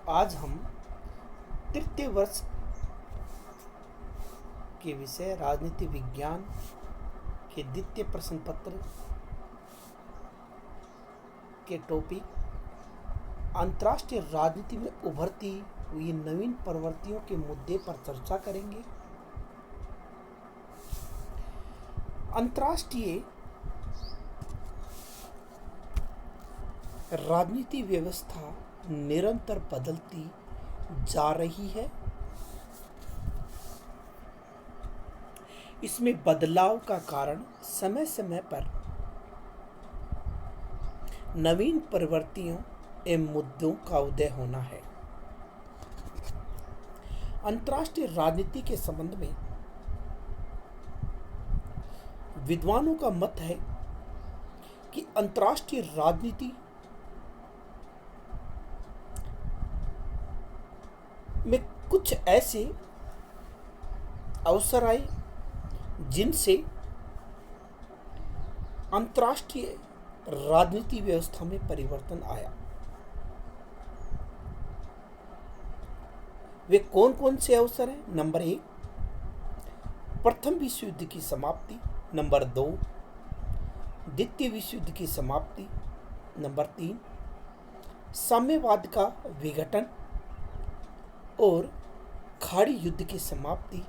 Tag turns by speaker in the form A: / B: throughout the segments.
A: आज हम तृतीय वर्ष के विषय राजनीति विज्ञान के द्वितीय प्रश्न पत्र के टॉपिक अंतर्राष्ट्रीय राजनीति में उभरती हुई नवीन प्रवृत्तियों के मुद्दे पर चर्चा करेंगे। अंतर्राष्ट्रीय राजनीति व्यवस्था निरंतर बदलती जा रही है। इसमें बदलाव का कारण समय समय पर नवीन प्रवृत्तियों एवं मुद्दों का उदय होना है। अंतर्राष्ट्रीय राजनीति के संबंध में विद्वानों का मत है कि अंतर्राष्ट्रीय राजनीति में कुछ ऐसे अवसर आए जिनसे अंतर्राष्ट्रीय राजनीति व्यवस्था में परिवर्तन आया। वे कौन कौन से अवसर हैं? नंबर 1, प्रथम विश्व युद्ध की समाप्ति। नंबर 2, द्वितीय विश्व युद्ध की समाप्ति। नंबर 3, साम्यवाद का विघटन और खाड़ी युद्ध की समाप्ति।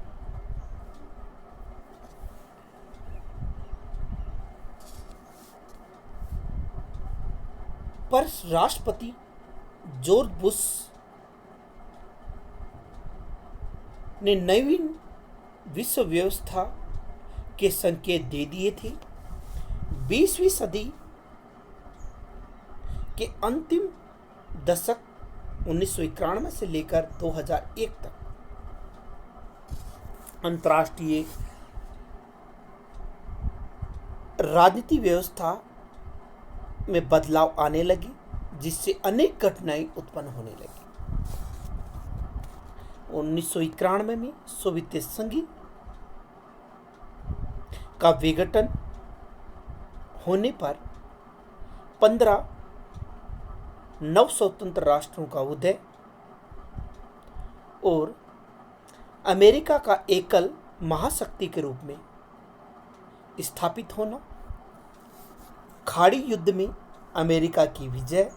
A: पर राष्ट्रपति जॉर्ज बुश ने नवीन विश्व व्यवस्था के संकेत दे दिए थे। 20वीं सदी के अंतिम दशक 1991 से लेकर 2001 तक अंतर्राष्ट्रीय राजनीति व्यवस्था में बदलाव आने लगे, जिससे अनेक घटनाएं उत्पन्न होने लगी। 1991 में सोवियत संघ का विघटन होने पर 15 नव स्वतंत्र राष्ट्रों का उदय और अमेरिका का एकल महाशक्ति के रूप में स्थापित होना, खाड़ी युद्ध में अमेरिका की विजय,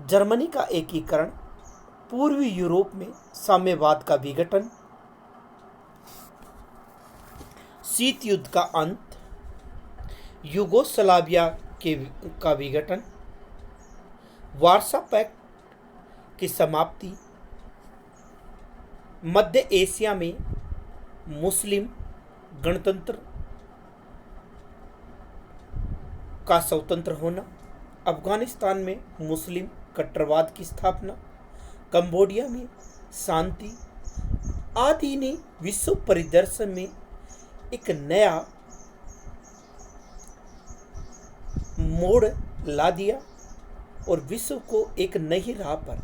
A: जर्मनी का एकीकरण, पूर्वी यूरोप में साम्यवाद का विघटन, शीत युद्ध का अंत, यूगोस्लाविया का विघटन, वार्सा पैक्ट की समाप्ति, मध्य एशिया में मुस्लिम गणतंत्र का स्वतंत्र होना, अफगानिस्तान में मुस्लिम कट्टरवाद की स्थापना, कंबोडिया में शांति आदि ने विश्व परिदर्शन में एक नया मोड़ ला दिया और विश्व को एक नई राह पर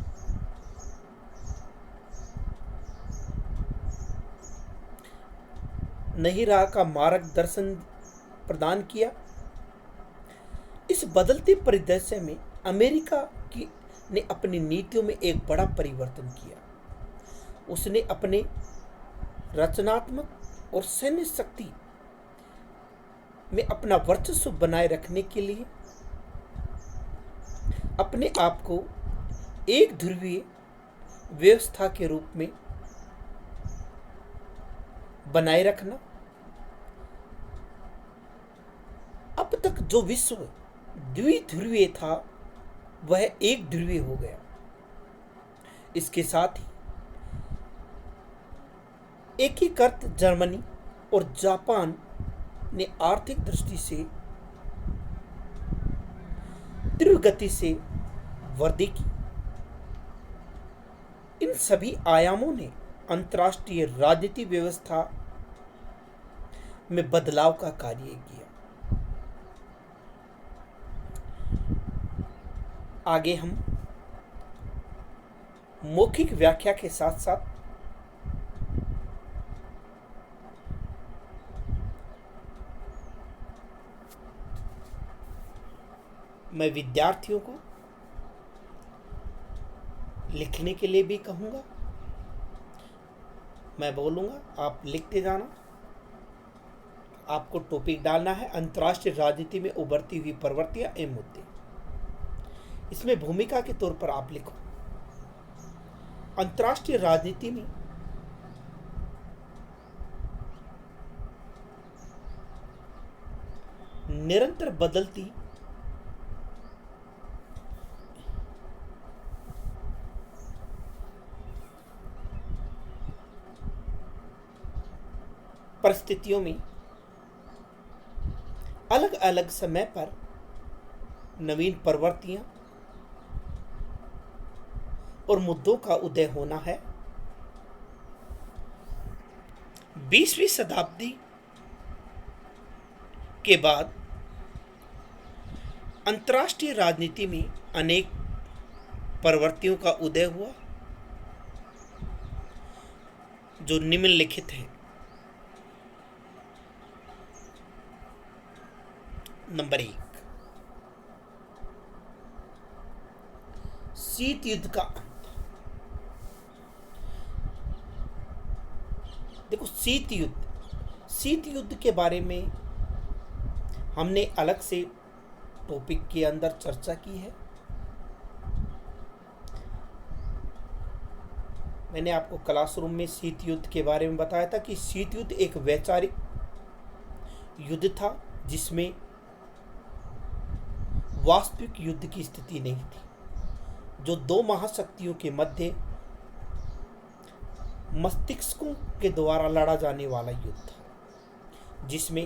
A: नई राह का मार्गदर्शन प्रदान किया। इस बदलते परिदृश्य में अमेरिका ने अपनी नीतियों में एक बड़ा परिवर्तन किया। उसने अपने रचनात्मक और सैन्य शक्ति में अपना वर्चस्व बनाए रखने के लिए अपने आप को एक ध्रुवीय व्यवस्था के रूप में बनाए रखना। अब तक जो विश्व द्विध्रुवीय था वह एक ध्रुवीय हो गया। इसके साथ ही एकीकृत जर्मनी और जापान ने आर्थिक दृष्टि से तीव्र गति से वृद्धि की। इन सभी आयामों ने अंतर्राष्ट्रीय राजनीति व्यवस्था में बदलाव का कार्य किया। आगे हम मौखिक व्याख्या के साथ साथ मैं विद्यार्थियों को लिखने के लिए भी कहूँगा, मैं बोलूँगा, आप लिखते जाना। आपको टॉपिक डालना है अंतर्राष्ट्रीय राजनीति में उभरती हुई प्रवृत्तियां एवं मुद्दे। इसमें भूमिका के तौर पर आप लिखो, अंतर्राष्ट्रीय राजनीति में निरंतर बदलती परिस्थितियों में अलग अलग समय पर नवीन प्रवृत्तियां और मुद्दों का उदय होना है। 20वीं शताब्दी के बाद अंतर्राष्ट्रीय राजनीति में अनेक प्रवृत्तियों का उदय हुआ जो निम्नलिखित हैं। नंबर 1, शीत युद्ध का अंत। देखो, शीत युद्ध के बारे में हमने अलग से टॉपिक के अंदर चर्चा की है। मैंने आपको क्लासरूम में शीत युद्ध के बारे में बताया था कि शीत युद्ध एक वैचारिक युद्ध था जिसमें वास्तविक युद्ध की स्थिति नहीं थी, जो दो महाशक्तियों के मध्य मस्तिष्कों के द्वारा लड़ा जाने वाला युद्ध था, जिसमें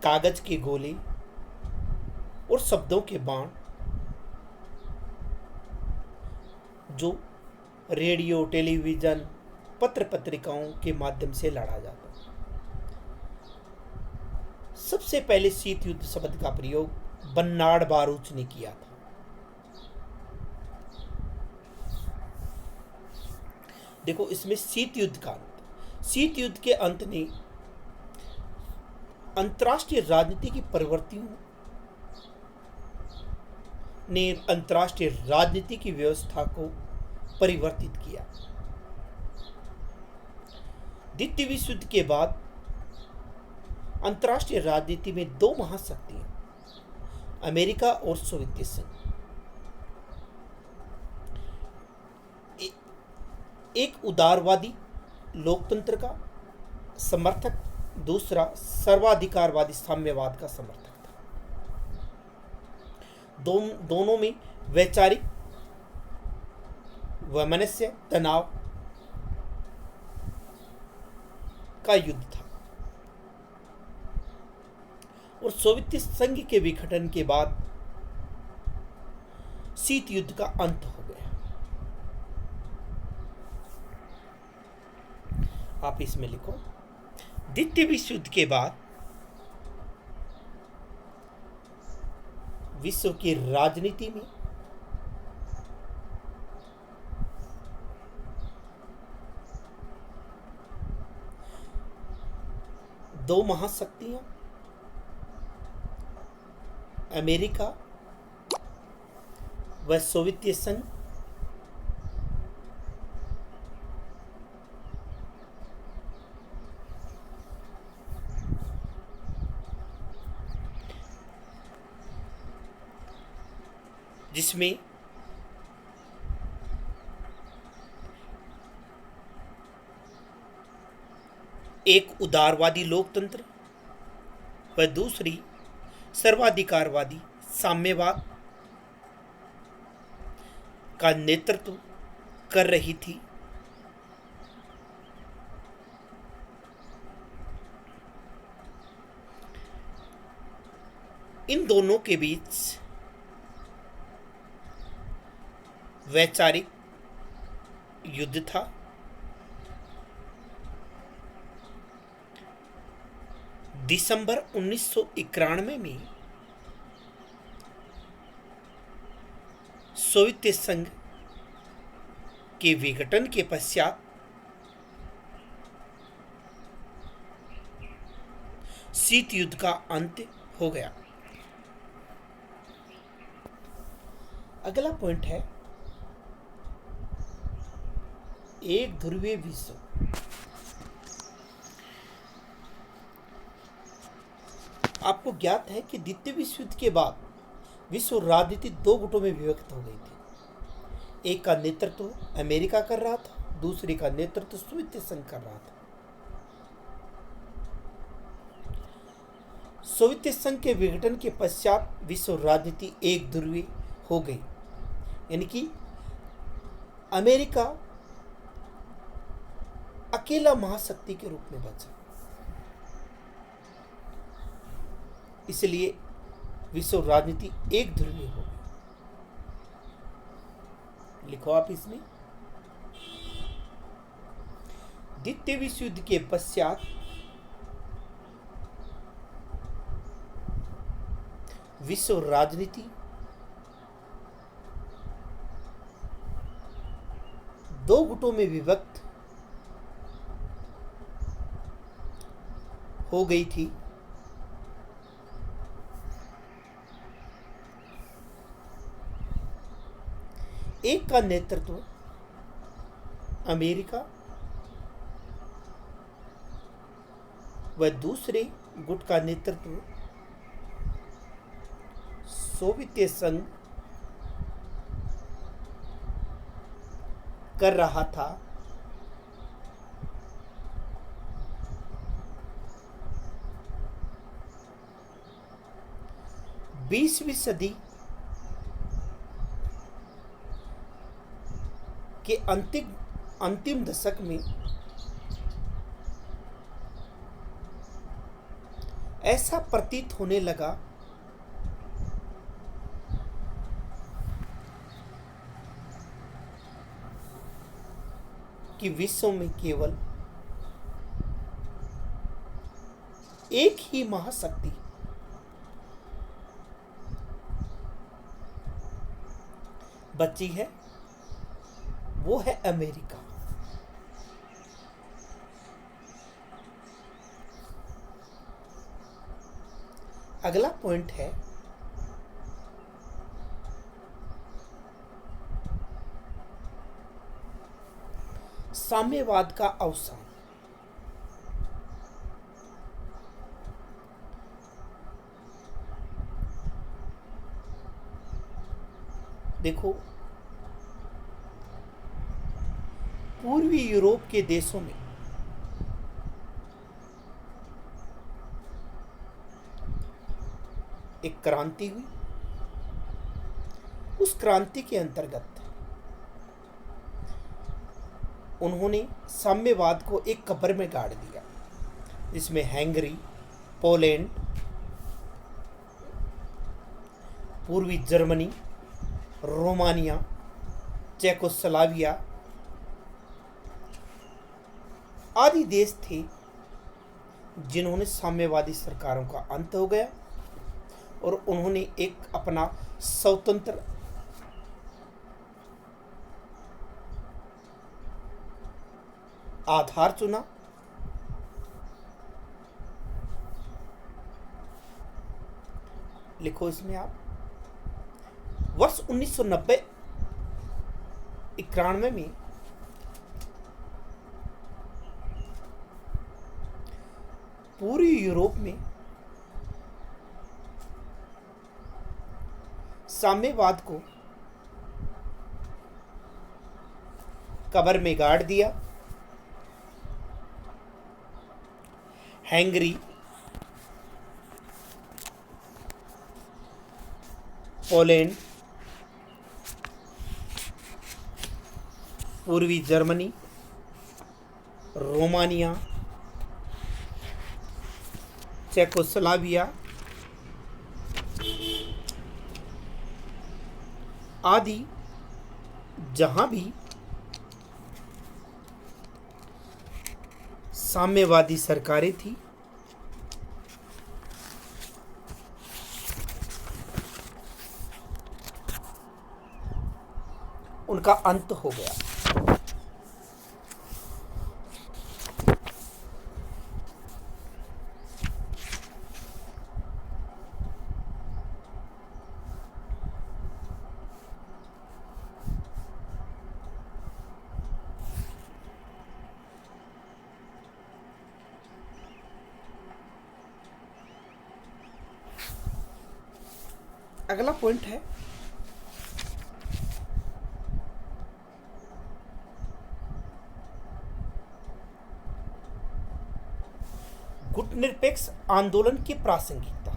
A: कागज के गोले और शब्दों के बाण जो रेडियो, टेलीविजन, पत्र पत्रिकाओं के माध्यम से लड़ा जाता। सबसे पहले शीत युद्ध शब्द का प्रयोग बर्नार्ड बारूच ने किया था। देखो, इसमें शीत युद्ध का अंत, शीत युद्ध के अंत ने अंतर्राष्ट्रीय राजनीति की प्रवृत्तियों ने अंतर्राष्ट्रीय राजनीति की व्यवस्था को परिवर्तित किया। द्वितीय विश्व युद्ध के बाद अंतर्राष्ट्रीय राजनीति में दो महाशक्तियां, अमेरिका और सोवियत संघ, एक उदारवादी लोकतंत्र का समर्थक, दूसरा सर्वाधिकारवादी साम्यवाद का समर्थक था। दोनों में वैचारिक वैमनस्य तनाव का युद्ध था और सोवियत संघ के विघटन के बाद शीत युद्ध का अंत हो गया। आप इसमें लिखो, द्वितीय विश्व युद्ध के बाद विश्व की राजनीति में दो महाशक्तियां, अमेरिका व सोवियत संघ, जिसमें एक उदारवादी लोकतंत्र व दूसरी सर्वाधिकारवादी साम्यवाद का नेतृत्व कर रही थी। इन दोनों के बीच वैचारिक युद्ध था। दिसंबर 1991 में सोवियत संघ के विघटन के पश्चात शीत युद्ध का अंत हो गया। अगला पॉइंट है एक ध्रुवीय विश्व। आपको ज्ञात है कि द्वितीय विश्व युद्ध के बाद विश्व राजनीति दो गुटों में विभक्त हो गई थी। एक का नेतृत्व अमेरिका कर रहा था, दूसरे का नेतृत्व सोवियत संघ कर रहा था। सोवियत संघ के विघटन के पश्चात विश्व राजनीति एक ध्रुवीय हो गई, यानी कि अमेरिका अकेला महाशक्ति के रूप में बचा। इसलिए विश्व राजनीति एक ध्रुवीय हो गई। लिखो आप इसमें, द्वितीय विश्व युद्ध के पश्चात विश्व राजनीति दो गुटों में विभक्त हो गई थी। एक का नेतृत्व अमेरिका व दूसरे गुट का नेतृत्व सोवियत संघ कर रहा था। बीसवीं सदी के अंतिम दशक में ऐसा प्रतीत होने लगा कि विश्व में केवल एक ही महाशक्ति बची है, वो है अमेरिका। अगला पॉइंट है साम्यवाद का अवसान। देखो, पूर्वी यूरोप के देशों में एक क्रांति हुई। उस क्रांति के अंतर्गत उन्होंने साम्यवाद को एक कब्र में गाड़ दिया, जिसमें हंगरी, पोलैंड, पूर्वी जर्मनी, रोमानिया, चेकोस्लोवाकिया आदि देश थे, जिन्होंने साम्यवादी सरकारों का अंत हो गया और उन्होंने एक अपना स्वतंत्र आधार चुना। लिखो इसमें आप, वर्ष 1990-91 में पूरी यूरोप में साम्यवाद को कब्र में गाड़ दिया। हंगरी, पोलैंड, पूर्वी जर्मनी, रोमानिया, चेकोस्लोवाकिया आदि जहां भी साम्यवादी सरकारें थी, उनका अंत हो गया। अगला पॉइंट है गुटनिरपेक्ष आंदोलन की प्रासंगिकता।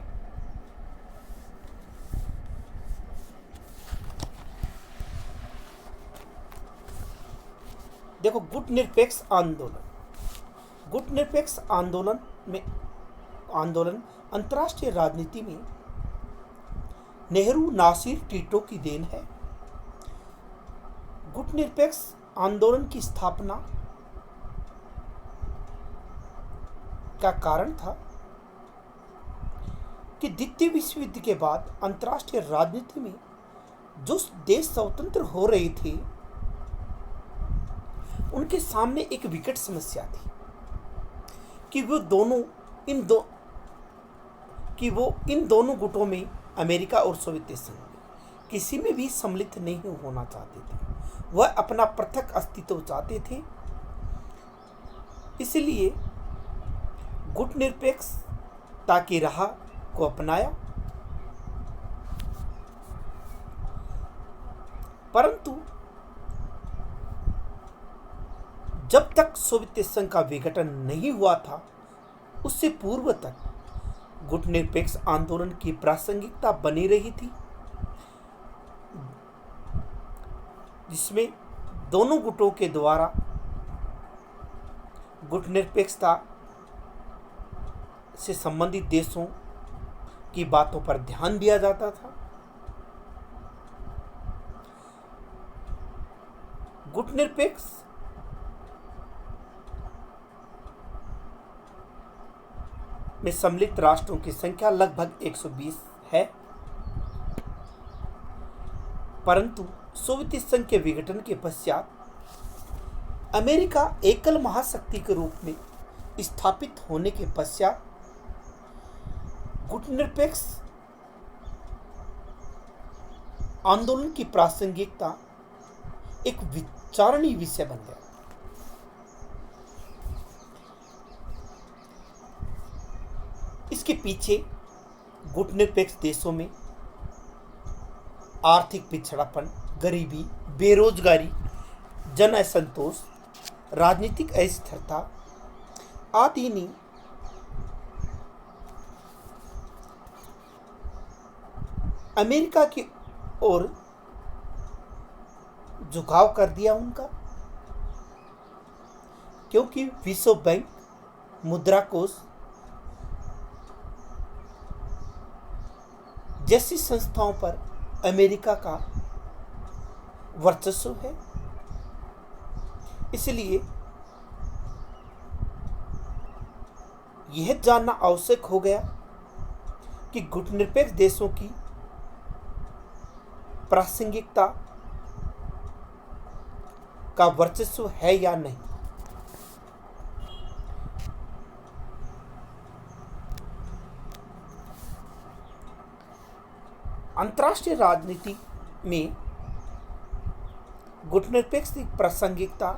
A: देखो, गुटनिरपेक्ष आंदोलन अंतर्राष्ट्रीय राजनीति में नेहरू नासिर टीटो की देन है। गुटनिरपेक्ष आंदोलन की स्थापना का कारण था कि द्वितीय विश्व युद्ध के बाद अंतर्राष्ट्रीय राजनीति में जो देश स्वतंत्र हो रहे थे उनके सामने एक विकट समस्या थी कि वो इन दोनों गुटों में, अमेरिका और सोवियत संघ में, किसी में भी सम्मिलित नहीं होना चाहते थे। वह अपना पृथक अस्तित्व चाहते थे। इसलिए गुटनिरपेक्षता की राह को अपनाया। परंतु जब तक सोवियत संघ का विघटन नहीं हुआ था, उससे पूर्व तक गुटनिरपेक्ष आंदोलन की प्रासंगिकता बनी रही थी, जिसमें दोनों गुटों के द्वारा गुटनिरपेक्षता से संबंधित देशों की बातों पर ध्यान दिया जाता था। गुटनिरपेक्ष में सम्मिलित राष्ट्रों की संख्या लगभग 120 है। परंतु सोवियत संघ के विघटन के पश्चात अमेरिका एकल महाशक्ति के रूप में स्थापित होने के पश्चात गुटनिरपेक्ष आंदोलन की प्रासंगिकता एक विचारणीय विषय बन गया। इसके पीछे गुटनिरपेक्ष देशों में आर्थिक पिछड़ापन, गरीबी, बेरोजगारी, जन असंतोष, राजनीतिक अस्थिरता आदि ने अमेरिका की ओर झुकाव कर दिया उनका, क्योंकि विश्व बैंक, मुद्रा कोष जैसी संस्थाओं पर अमेरिका का वर्चस्व है। इसलिए यह जानना आवश्यक हो गया कि गुटनिरपेक्ष देशों की प्रासंगिकता का वर्चस्व है या नहीं। अंतर्राष्ट्रीय राजनीति में गुटनिरपेक्ष की प्रासंगिकता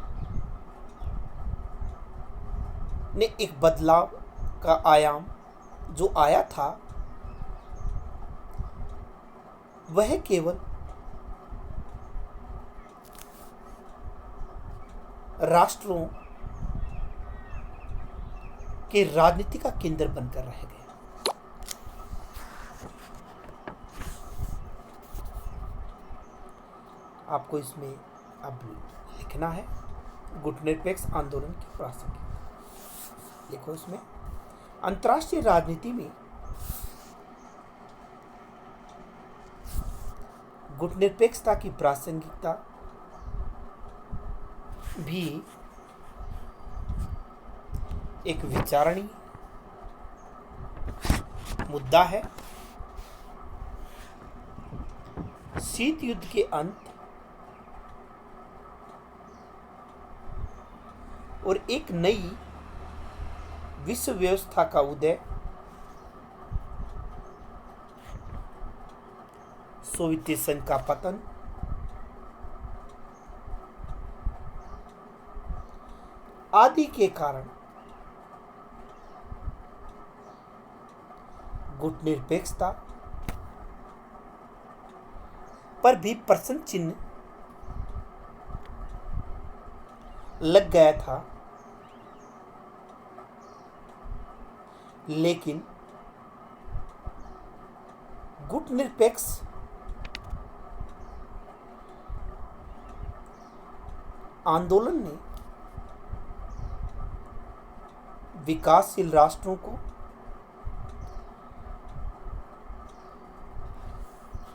A: ने एक बदलाव का आयाम जो आया था, वह केवल राष्ट्रों के राजनीति का केंद्र बनकर रह गए। आपको इसमें अब लिखना है गुटनिरपेक्ष आंदोलन की प्रासंगिकता। देखो, इसमें अंतर्राष्ट्रीय राजनीति में गुटनिरपेक्षता की प्रासंगिकता भी एक विचारणीय मुद्दा है। शीत युद्ध के अंत और एक नई विश्व व्यवस्था का उदय, सोवियत संघ का पतन, आदि के कारण गुटनिरपेक्षता पर भी प्रश्न चिन्ह लग गया था, लेकिन गुटनिरपेक्ष आंदोलन ने विकासशील राष्ट्रों को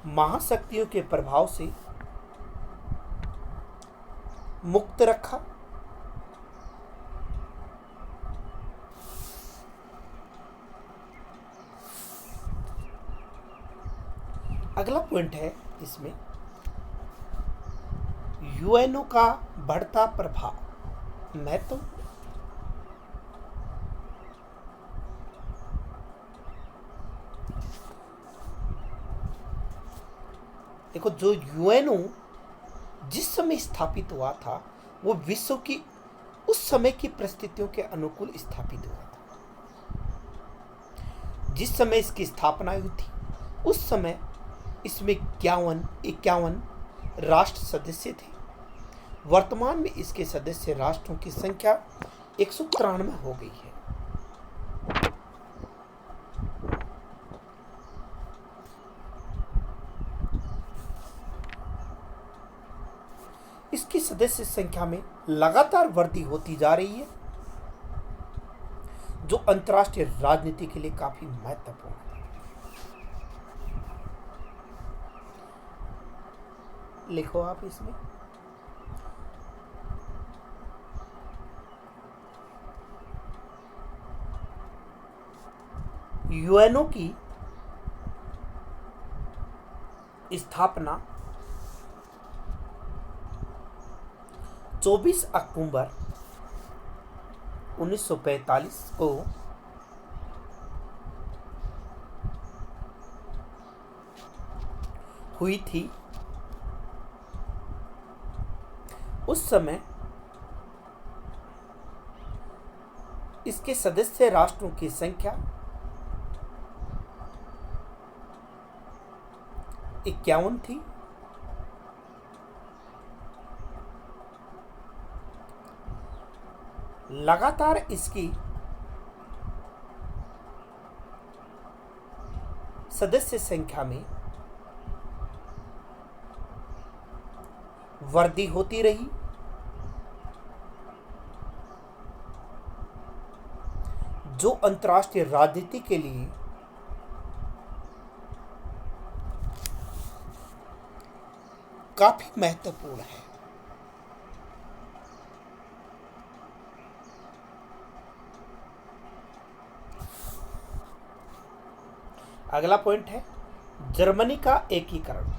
A: महाशक्तियों के प्रभाव से मुक्त रखा। अगला पॉइंट है इसमें यूएनओ का बढ़ता प्रभाव। महत्व देखो, जो यूएनओ जिस समय स्थापित हुआ था वो विश्व की उस समय की परिस्थितियों के अनुकूल स्थापित हुआ था। जिस समय इसकी स्थापना हुई थी उस समय इसमें 51 राष्ट्र सदस्य थे। वर्तमान में इसके सदस्य राष्ट्रों की संख्या 193 हो गई है। इसकी सदस्य संख्या में लगातार वृद्धि होती जा रही है, जो अंतर्राष्ट्रीय राजनीति के लिए काफी महत्वपूर्ण है। लिखो आप इसमें यूएनओ की स्थापना 24 अक्टूबर 1945 को हुई थी। उस समय इसके सदस्य राष्ट्रों की संख्या 51 थी। लगातार इसकी सदस्य संख्या में वृद्धि होती रही। जो अंतर्राष्ट्रीय राजनीति के लिए काफी महत्वपूर्ण है। अगला पॉइंट है जर्मनी का एकीकरण।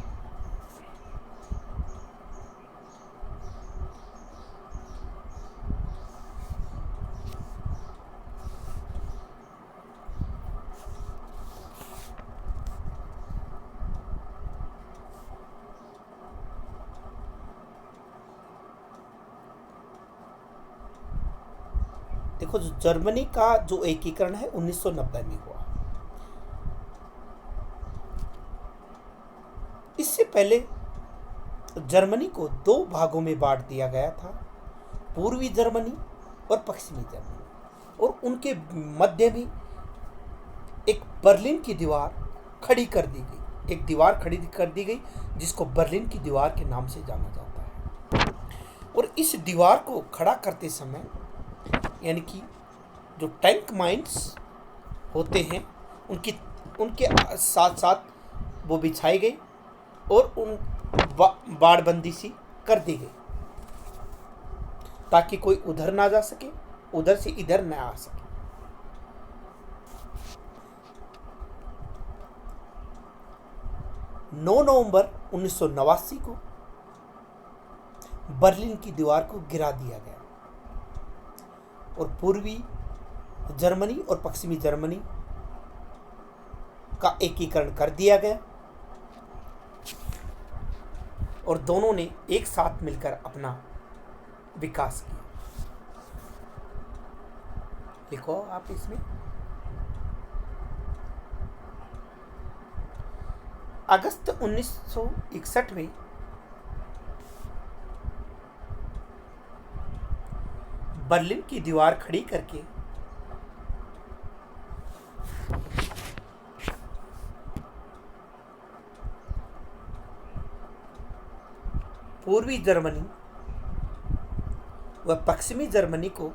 A: देखो, जो जर्मनी का जो एकीकरण है 1990 में हुआ। इससे पहले जर्मनी को दो भागों में बांट दिया गया था, पूर्वी जर्मनी और पश्चिमी जर्मनी, और उनके मध्य में एक बर्लिन की दीवार खड़ी कर दी गई। एक दीवार खड़ी कर दी गई जिसको बर्लिन की दीवार के नाम से जाना जाता है। और इस दीवार को खड़ा करते समय यानी कि जो टैंक माइंस होते हैं उनके साथ साथ वो बिछाई गई और उन बाड़बंदी सी कर दी गई ताकि कोई उधर ना जा सके, उधर से इधर ना आ सके। 9 नवंबर 1989 को बर्लिन की दीवार को गिरा दिया गया और पूर्वी जर्मनी और पश्चिमी जर्मनी का एकीकरण कर दिया गया और दोनों ने एक साथ मिलकर अपना विकास किया। लिखो आप इसमें अगस्त 1961 में बर्लिन की दीवार खड़ी करके पूर्वी जर्मनी व पश्चिमी जर्मनी को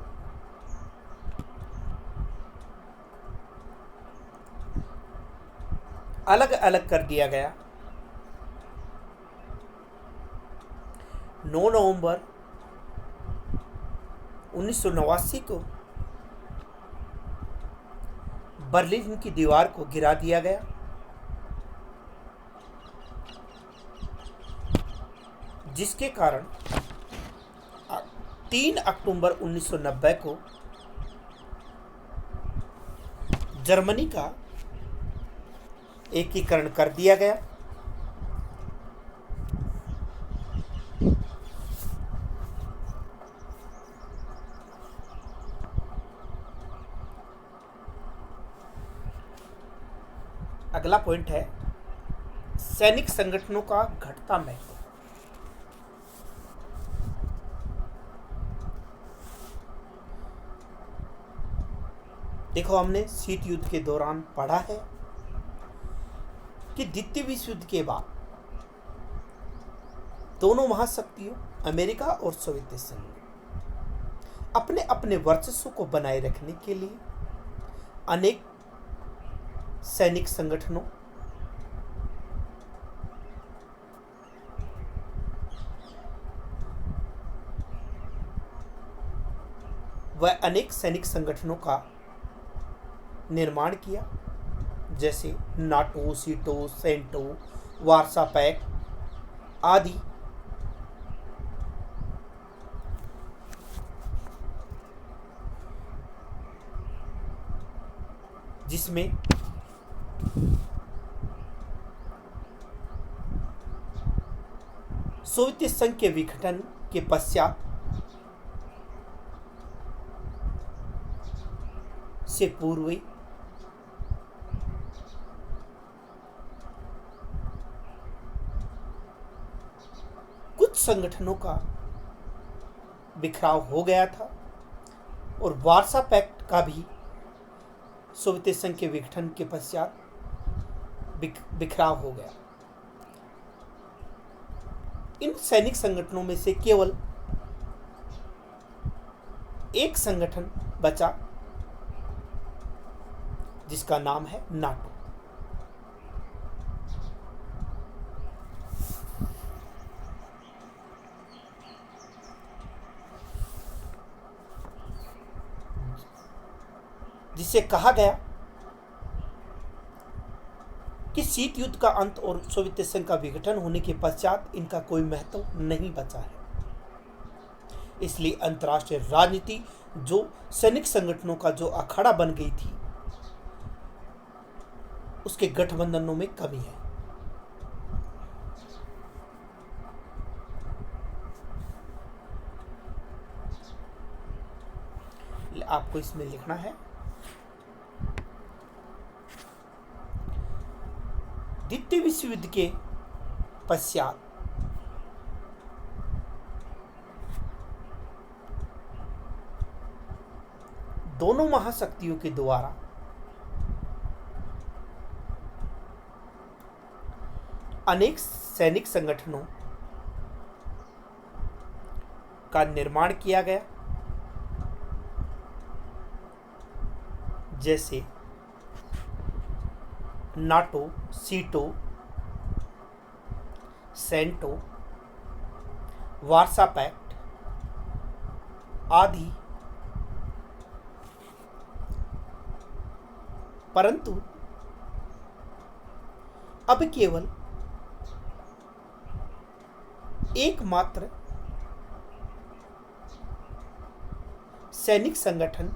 A: अलग अलग कर दिया गया। 9 नवंबर 1989 को बर्लिन की दीवार को गिरा दिया गया। जिसके कारण 3 अक्टूबर 1990 को जर्मनी का एकीकरण कर दिया गया। अगला पॉइंट है सैनिक संगठनों का घटता महत्व। देखो, हमने शीत युद्ध के दौरान पढ़ा है कि द्वितीय विश्व युद्ध के बाद दोनों महाशक्तियों अमेरिका और सोवियत संघ अपने अपने वर्चस्व को बनाए रखने के लिए अनेक सैनिक संगठनों व अनेक सैनिक संगठनों का निर्माण किया, जैसे नाटो, सीटो, सेंटो, वार्सा पैक्ट आदि। जिसमें सोवियत संघ के विघटन के पश्चात से पूर्व कुछ संगठनों का बिखराव हो गया था और वार्सा पैक्ट का भी सोवियत संघ के विघटन के पश्चात बिखराव हो गया। इन सैनिक संगठनों में से केवल एक संगठन बचा जिसका नाम है नाटो। जिसे कहा गया कि शीत युद्ध का अंत और सोवियत संघ का विघटन होने के पश्चात इनका कोई महत्व नहीं बचा है। इसलिए अंतर्राष्ट्रीय राजनीति जो सैनिक संगठनों का जो अखाड़ा बन गई थी, उसके गठबंधनों में कमी है। आपको इसमें लिखना है द्वितीय विश्व युद्ध के पश्चात दोनों महाशक्तियों के द्वारा अनेक सैनिक संगठनों का निर्माण किया गया, जैसे नाटो, सीटो, सेंटो, वार्सा पैक्ट आदि। परंतु अब केवल एकमात्र सैनिक संगठन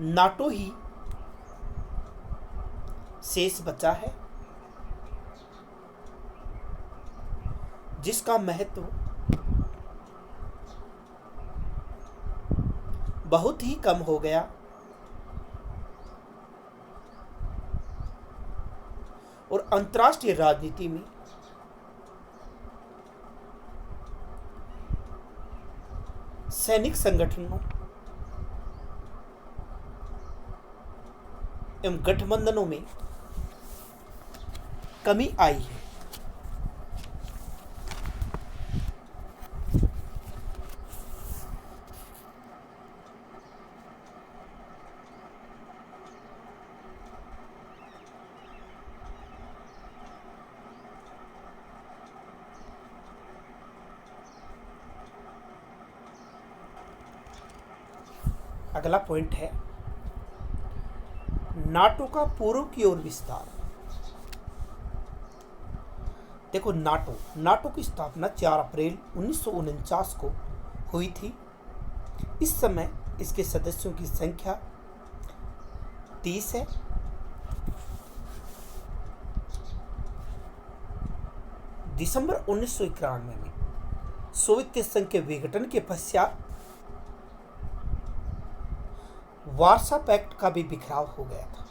A: नाटो ही शेष बचा है, जिसका महत्व बहुत ही कम हो गया अंतर्राष्ट्रीय राजनीति में सैनिक संगठनों एवं गठबंधनों में कमी आई है। अगला पॉइंट है नाटो का पूर्व की ओर विस्तार। देखो, नाटो की स्थापना 4 अप्रैल 1949 को हुई थी। इस समय इसके सदस्यों की संख्या 30 है। दिसंबर 1991 में सोवियत संघ के विघटन के पश्चात वार्सा पैक्ट का भी बिखराव हो गया था।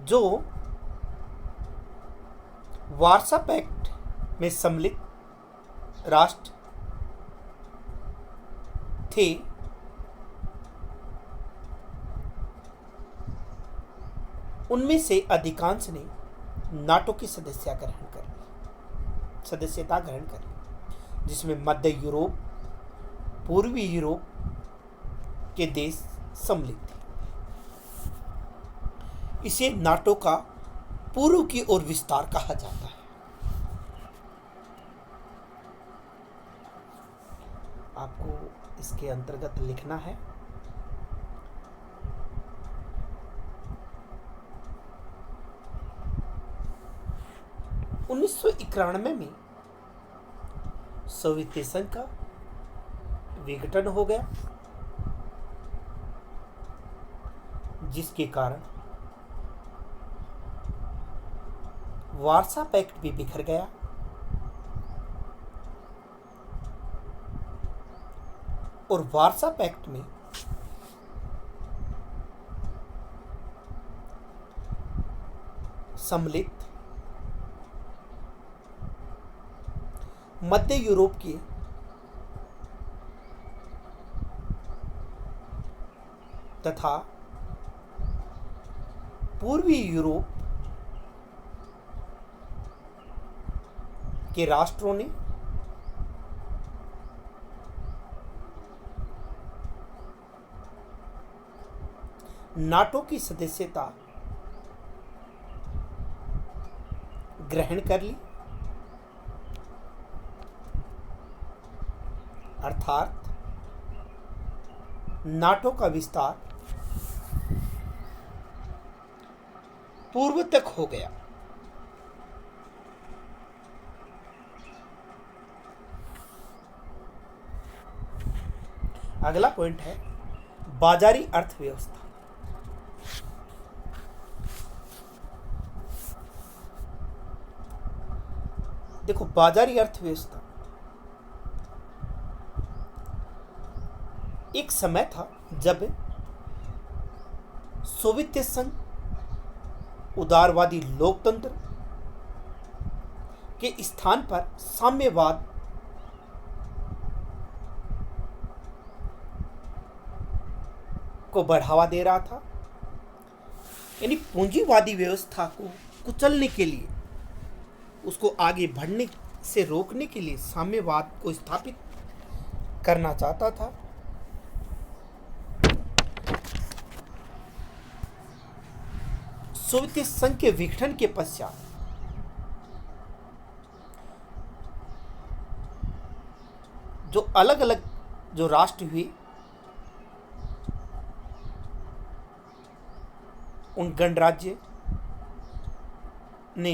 A: जो वार्सा पैक्ट में सम्मिलित राष्ट्र थे, उनमें से अधिकांश ने नाटो की सदस्यता ग्रहण कर ली, जिसमें मध्य यूरोप, पूर्वी यूरोप के देश सम्मिलित थे। इसे नाटो का पूर्व की ओर विस्तार कहा जाता है। आपको इसके अंतर्गत लिखना है 1991 में सोवियत संघ का विघटन हो गया, जिसके कारण वार्सा पैक्ट भी बिखर गया और वार्सा पैक्ट में सम्मिलित मध्य यूरोप के तथा पूर्वी यूरोप के राष्ट्रों ने नाटो की सदस्यता ग्रहण कर ली, अर्थात नाटो का विस्तार पूर्व तक हो गया। अगला पॉइंट है बाजारी अर्थव्यवस्था। देखो, बाजारी अर्थव्यवस्था एक समय था जब सोवियत संघ उदारवादी लोकतंत्र के स्थान पर साम्यवाद को बढ़ावा दे रहा था। यानी पूंजीवादी व्यवस्था को कुचलने के लिए, उसको आगे बढ़ने से रोकने के लिए साम्यवाद को स्थापित करना चाहता था। सोवियत संघ के विघटन के पश्चात जो अलग अलग जो राष्ट्र हुए, उन गणराज्य ने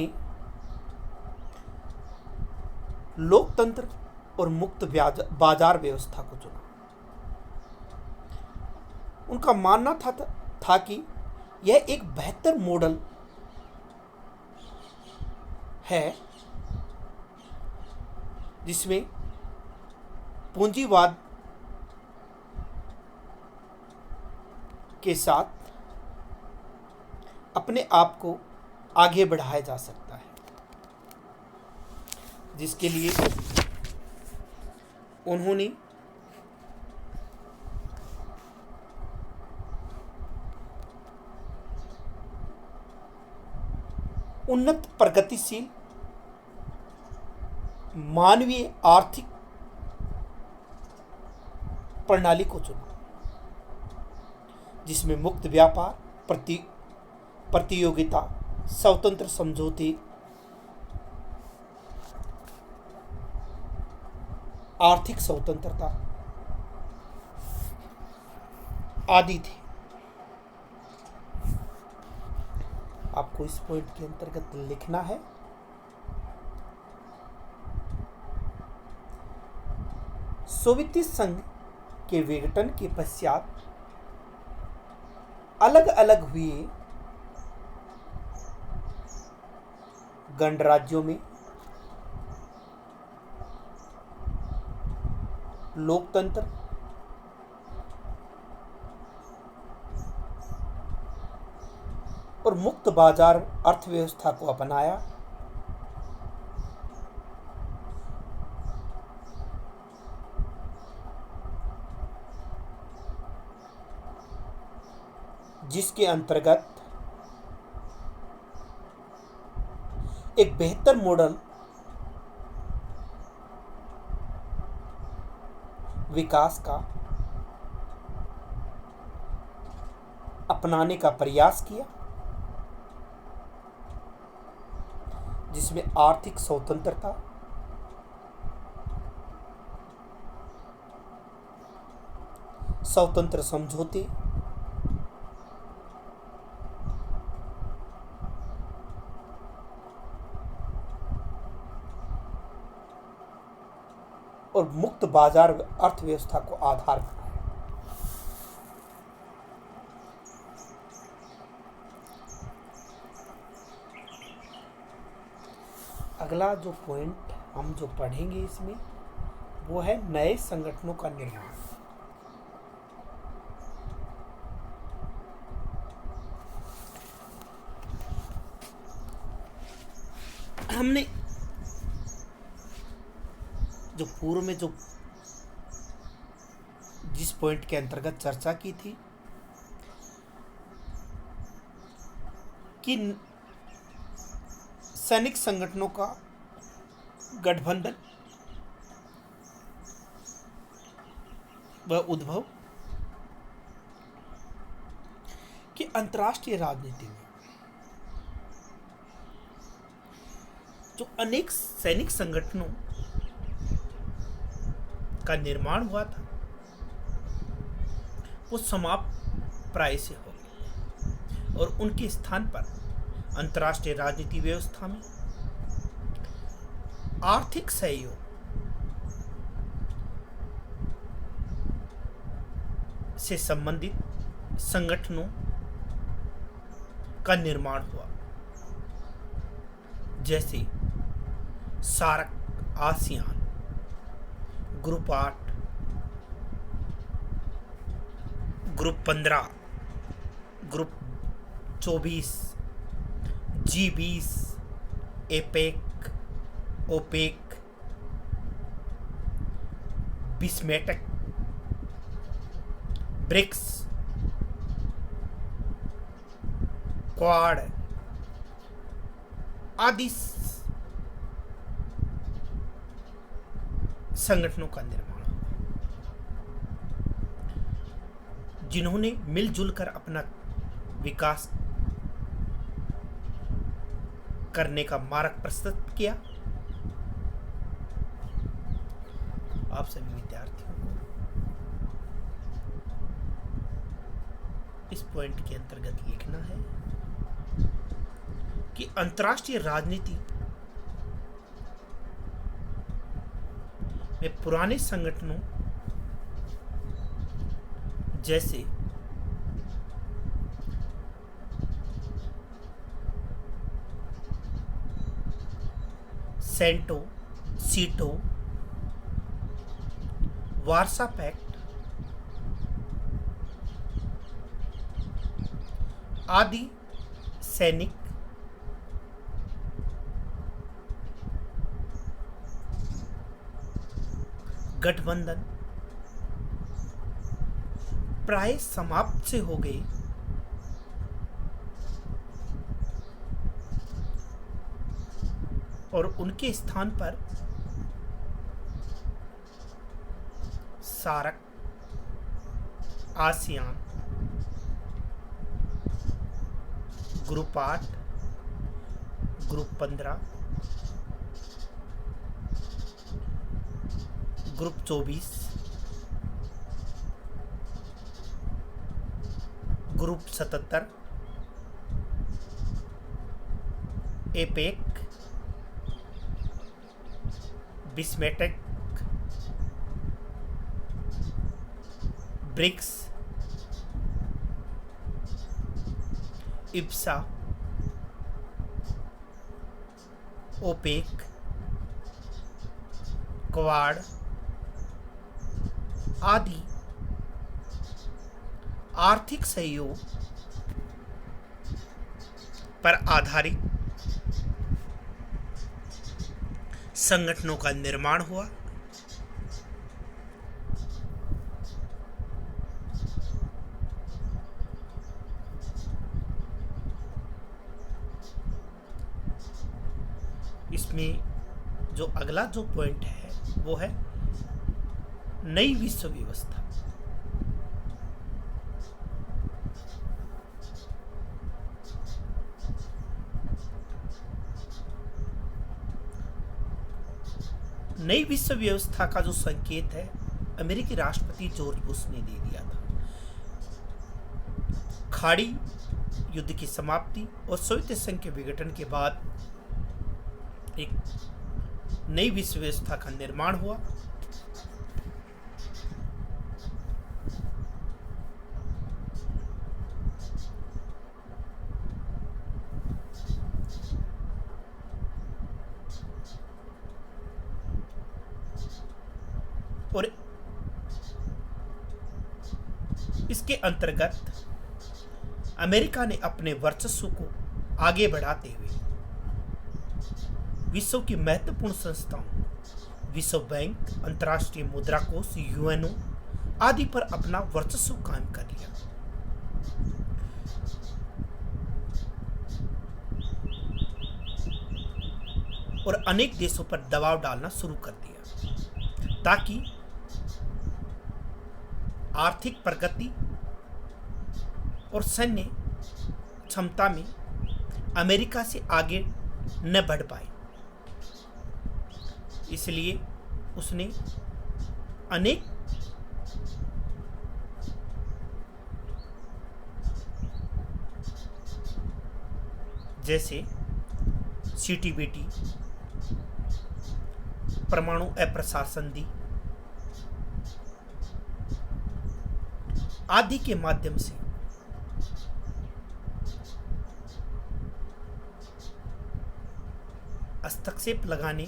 A: लोकतंत्र और मुक्त बाजार व्यवस्था को चुना। उनका मानना था कि यह एक बेहतर मॉडल है जिसमें पूंजीवाद के साथ अपने आप को आगे बढ़ाया जा सकता है, जिसके लिए उन्होंने उन्नत प्रगतिशील मानवीय आर्थिक प्रणाली को चुना, जिसमें मुक्त व्यापार, प्रतियोगिता, स्वतंत्र समझौते, आर्थिक स्वतंत्रता आदि थे। आपको इस पॉइंट के अंतर्गत लिखना है सोवियत संघ के विघटन के पश्चात अलग अलग हुए गणराज्यों में लोकतंत्र, और मुक्त बाजार अर्थव्यवस्था को अपनाया, जिसके अंतर्गत एक बेहतर मॉडल विकास का अपनाने का प्रयास किया, जिसमें आर्थिक स्वतंत्रता, स्वतंत्र समझौते, और मुक्त बाजार अर्थव्यवस्था को आधार बनाया। अगला जो पॉइंट हम जो पढ़ेंगे इसमें वो है नए संगठनों का निर्माण। हमने जो पूर्व में जो जिस पॉइंट के अंतर्गत चर्चा की थी कि सैनिक संगठनों का गठबंधन व उद्भव कि अंतर्राष्ट्रीय राजनीति में जो अनेक सैनिक संगठनों का निर्माण हुआ था वो समाप्त प्राय से हो गया और उनके स्थान पर अंतर्राष्ट्रीय राजनीति व्यवस्था में आर्थिक सहयोग से संबंधित संगठनों का निर्माण हुआ, जैसे SAARC, ASEAN, group 8, group 15, group 24, G20, APEC, OPEC, बिस्मेटक, ब्रिक्स, क्वाड आदि संगठनों का निर्माण हुआ, जिन्होंने मिलजुल कर अपना विकास करने का मार्ग प्रस्तुत किया। आप सभी विद्यार्थियों को इस पॉइंट के अंतर्गत लिखना है कि अंतर्राष्ट्रीय राजनीति में पुराने संगठनों जैसे सेंटो, सीटो, वार्सा पैक्ट, आदि सैनिक गठबंधन प्राय समाप्त से हो गए और उनके स्थान पर SAARC, ASEAN, group 8, group 15, group 24, group 77, APEC, बिस्मेटेक, ब्रिक्स, इप्सा, ओपेक, क्वाड आदि आर्थिक सहयोग पर आधारित संगठनों का निर्माण हुआ। इसमें जो अगला जो पॉइंट है वो है नई विश्व व्यवस्था। नई विश्व व्यवस्था का जो संकेत है अमेरिकी राष्ट्रपति जॉर्ज बुश ने दे दिया था। खाड़ी युद्ध की समाप्ति और सोवियत संघ के विघटन के बाद एक नई विश्व व्यवस्था का निर्माण हुआ। और इसके अंतर्गत अमेरिका ने अपने वर्चस्व को आगे बढ़ाते हुए विश्व की महत्वपूर्ण संस्थाओं विश्व बैंक, अंतर्राष्ट्रीय मुद्रा कोष, यूएनओ आदि पर अपना वर्चस्व कायम कर लिया। और अनेक देशों पर दबाव डालना शुरू कर दिया ताकि आर्थिक प्रगति और सैन्य क्षमता में अमेरिका से आगे न बढ़ पाए। इसलिए उसने अनेक जैसे सीटीबीटी, परमाणु अप्रसार संधि आदि के माध्यम से हस्तक्षेप लगाने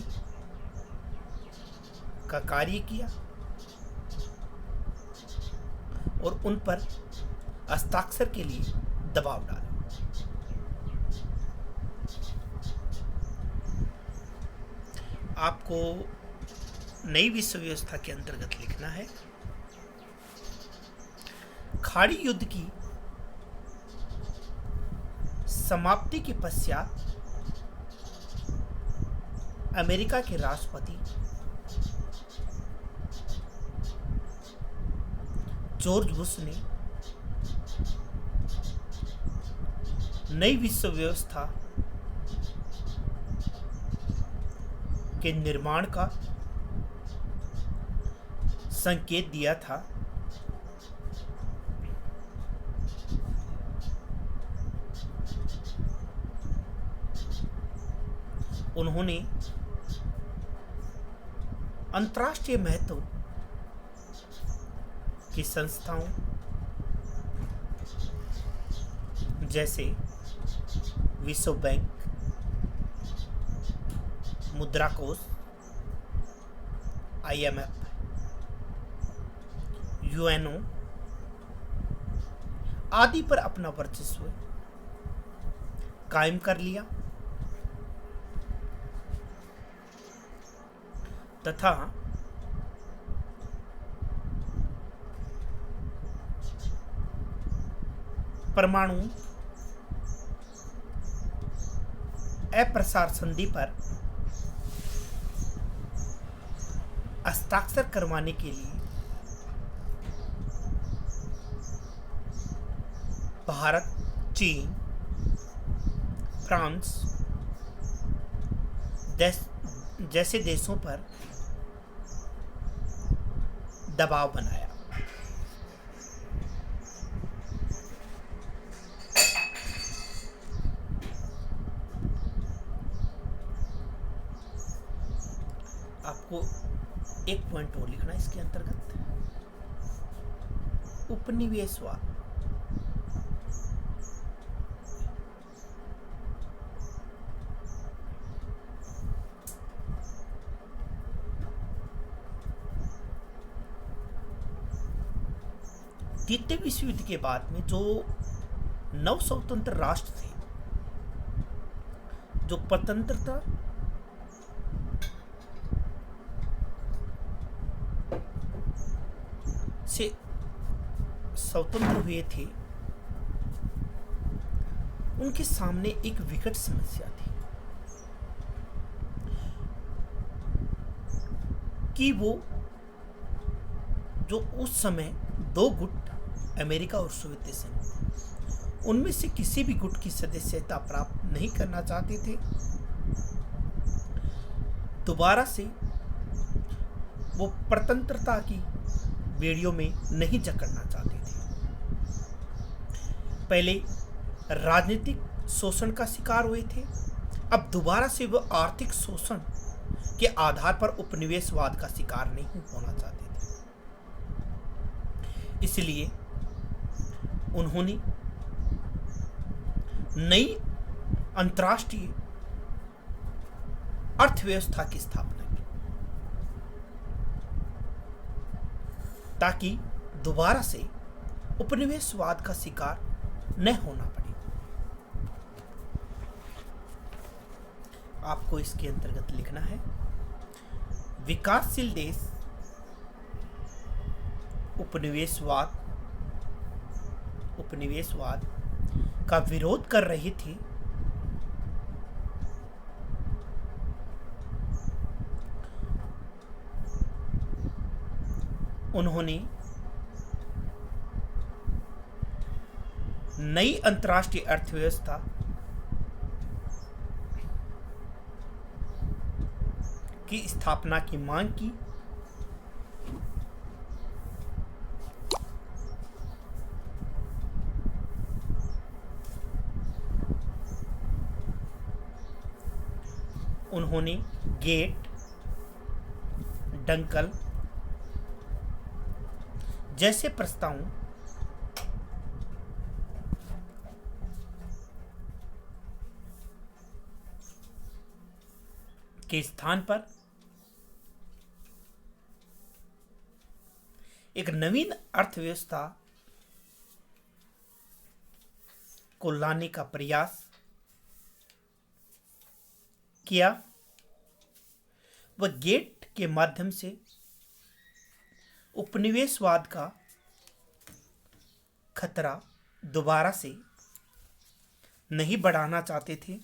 A: का कार्य किया और उन पर हस्ताक्षर के लिए दबाव डाला। आपको नई विश्व व्यवस्था के अंतर्गत लिखना है खाड़ी युद्ध की समाप्ति के पश्चात अमेरिका के राष्ट्रपति जॉर्ज बुश ने नई विश्व व्यवस्था के निर्माण का संकेत दिया था। उन्होंने अंतर्राष्ट्रीय महत्व की संस्थाओं जैसे विश्व बैंक, मुद्रा कोष, IMF, यूएनओ आदि पर अपना वर्चस्व कायम कर लिया तथा परमाणु अप्रसार संधि पर हस्ताक्षर करवाने के लिए भारत, चीन, फ्रांस जैसे देशों पर दबाव बनाया। आपको एक पॉइंट और लिखना है इसके अंतर्गत, उपनिवेशवाद। द्वितीय विश्व युद्ध के बाद में जो नव स्वतंत्र राष्ट्र थे, जो स्वतंत्रता से स्वतंत्र हुए थे, उनके सामने एक विकट समस्या थी कि वो जो उस समय दो गुट अमेरिका और सोवियत संघ, उनमें से किसी भी गुट की सदस्यता प्राप्त नहीं करना चाहते थे। दोबारा से वो स्वतंत्रता की बेड़ियों में नहीं जकड़ना चाहते थे। पहले राजनीतिक शोषण का शिकार हुए थे, अब दोबारा से वो आर्थिक शोषण के आधार पर उपनिवेशवाद का शिकार नहीं होना चाहते थे। इसलिए उन्होंने नई अंतर्राष्ट्रीय अर्थव्यवस्था की स्थापना की ताकि दोबारा से उपनिवेशवाद का शिकार न होना पड़े। आपको इसके अंतर्गत लिखना है, विकासशील देश उपनिवेशवाद का विरोध कर रहे थे। उन्होंने नई अंतर्राष्ट्रीय अर्थव्यवस्था की स्थापना की मांग की। उन्होंने गेट, डंकल जैसे प्रस्तावों के स्थान पर एक नवीन अर्थव्यवस्था को लाने का प्रयास किया। वह गेट के माध्यम से उपनिवेशवाद का खतरा दोबारा से नहीं बढ़ाना चाहते थे।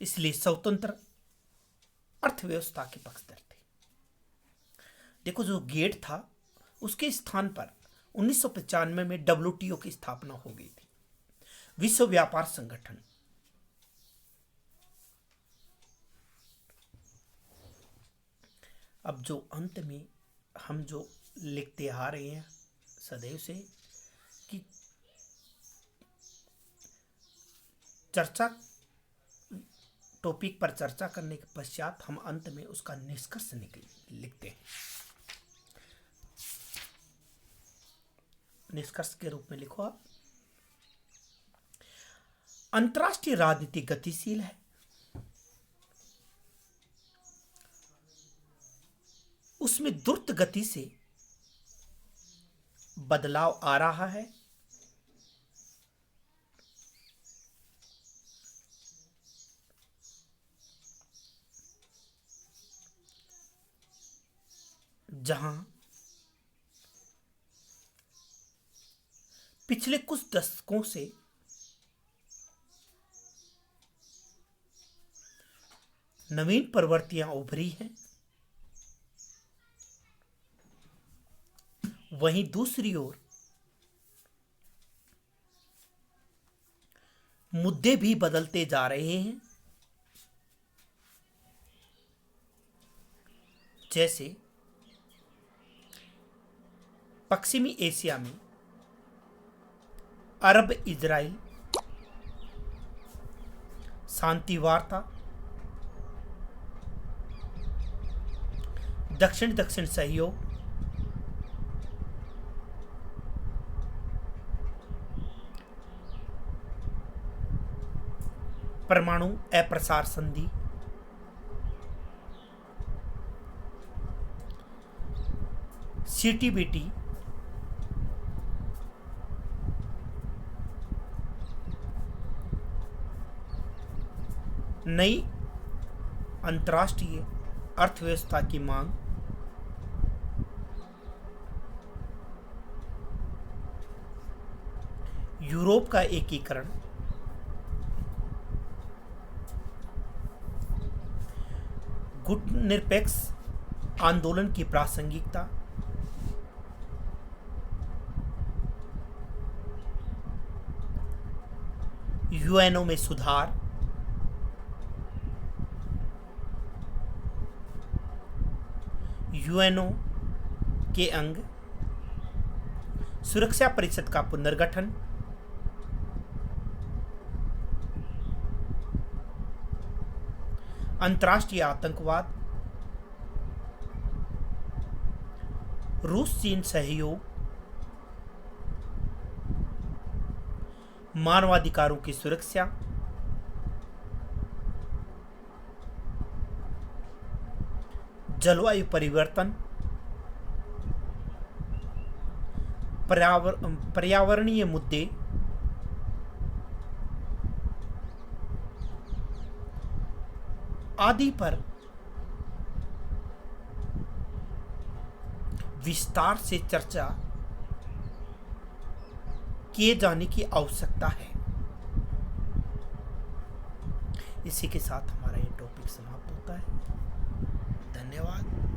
A: इसलिए स्वतंत्र अर्थव्यवस्था के पक्षधर थे। देखो, जो गेट था उसके स्थान पर 1995 में WTO की स्थापना हो गई थी, विश्व व्यापार संगठन। अब जो अंत में हम जो लिखते आ रहे हैं सदैव से कि चर्चा टॉपिक पर चर्चा करने के पश्चात हम अंत में उसका निष्कर्ष लिखते हैं। निष्कर्ष के रूप में लिखो आप, अंतर्राष्ट्रीय राजनीति गतिशील है, उसमें द्रुत गति से बदलाव आ रहा है। जहां पिछले कुछ दशकों से नवीन प्रवृत्तियां उभरी हैं, वहीं दूसरी ओर मुद्दे भी बदलते जा रहे हैं। जैसे पश्चिमी एशिया में अरब इजराइल शांति वार्ता, दक्षिण दक्षिण सहयोग, परमाणु अप्रसार संधि, सीटीबीटी, नई अंतर्राष्ट्रीय अर्थव्यवस्था की मांग, यूरोप का एकीकरण, गुटनिरपेक्ष आंदोलन की प्रासंगिकता, यूएनओ में सुधार, यूएनओ के अंग, सुरक्षा परिषद का पुनर्गठन, अंतर्राष्ट्रीय आतंकवाद, रूस चीन सहयोग, मानवाधिकारों की सुरक्षा, जलवायु परिवर्तन, पर्यावरणीय मुद्दे, आदि पर विस्तार से चर्चा किए जाने की आवश्यकता है। इसी के साथ हमारा ये टॉपिक समाप्त होता है। धन्यवाद।